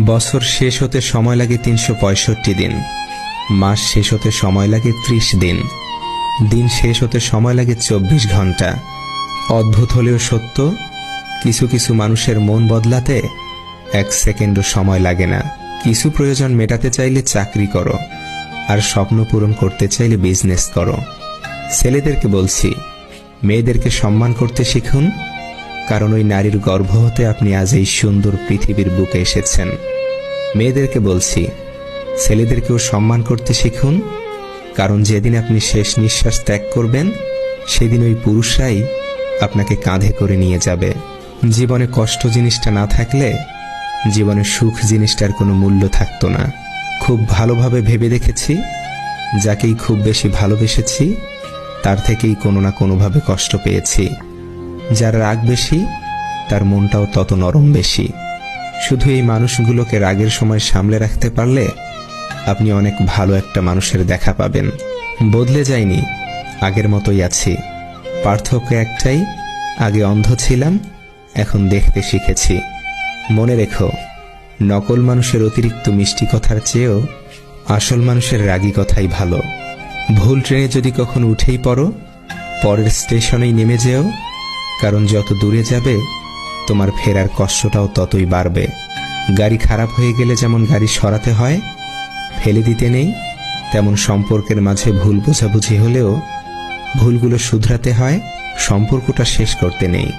বছর শেষ হতে সময় লাগে ৩৬৫ দিন, মাস শেষ হতে সময় লাগে ৩০ দিন, দিন শেষ হতে সময় লাগে ২৪ ঘন্টা। অদ্ভুত হলেও সত্য, কিছু কিছু মানুষের মন বদলাতে ১ সেকেন্ডও সময় লাগে না। কিছু প্রয়োজন মেটাতে চাইলে চাকরি করো, আর স্বপ্ন পূরণ করতে চাইলে বিজনেস করো। ছেলেদেরকে বলছি, মেয়েদেরকে সম্মান করতে শিখুন, কারণ ওই নারীর গর্ভ হতে আপনি আজ এই সুন্দর পৃথিবীর বুকে এসেছেন। মেয়েদেরকে বলছি, ছেলেদেরকেও সম্মান করতে শিখুন, কারণ যেদিন আপনি শেষ নিঃশ্বাস ত্যাগ করবেন সেদিন ওই পুরুষরাই আপনাকে কাঁধে করে নিয়ে যাবে। জীবনে কষ্ট জিনিসটা না থাকলে জীবনে সুখ জিনিসটার কোনো মূল্য থাকতো না। খুব ভালোভাবে ভেবে দেখেছি, যাকেই খুব বেশি ভালোবেসেছি তার থেকেই কোনো না কোনোভাবে কষ্ট পেয়েছি। যার রাগ বেশি তার মনটাও তত নরম বেশি। শুধু এই মানুষগুলোকে রাগের সময় সামলে রাখতে পারলে আপনি অনেক ভালো একটা মানুষের দেখা পাবেন। বদলে যায়নি, আগের মতোই আছি। পার্থক্য একটাই, আগে অন্ধ ছিলাম, এখন দেখতে শিখেছি। মনে রেখো, নকল মানুষের অতিরিক্ত মিষ্টি কথার চেয়েও আসল মানুষের রাগী কথাই ভালো। ভুল ট্রেনে যদি কখনো উঠেই পড়ো, পরের স্টেশনেই নেমে যেও, কারণ যত দূরে যাবে তোমার ফেরার কষ্টটাও ততই বাড়বে। গাড়ি খারাপ হয়ে গেলে যেমন গাড়ি সরাতে হয়, ফেলে দিতে নেই, তেমন সম্পর্কের মাঝে ভুল বোঝাবুঝি হলেও ভুলগুলো শুধরাতে হয়, সম্পর্কটা শেষ করতে নেই।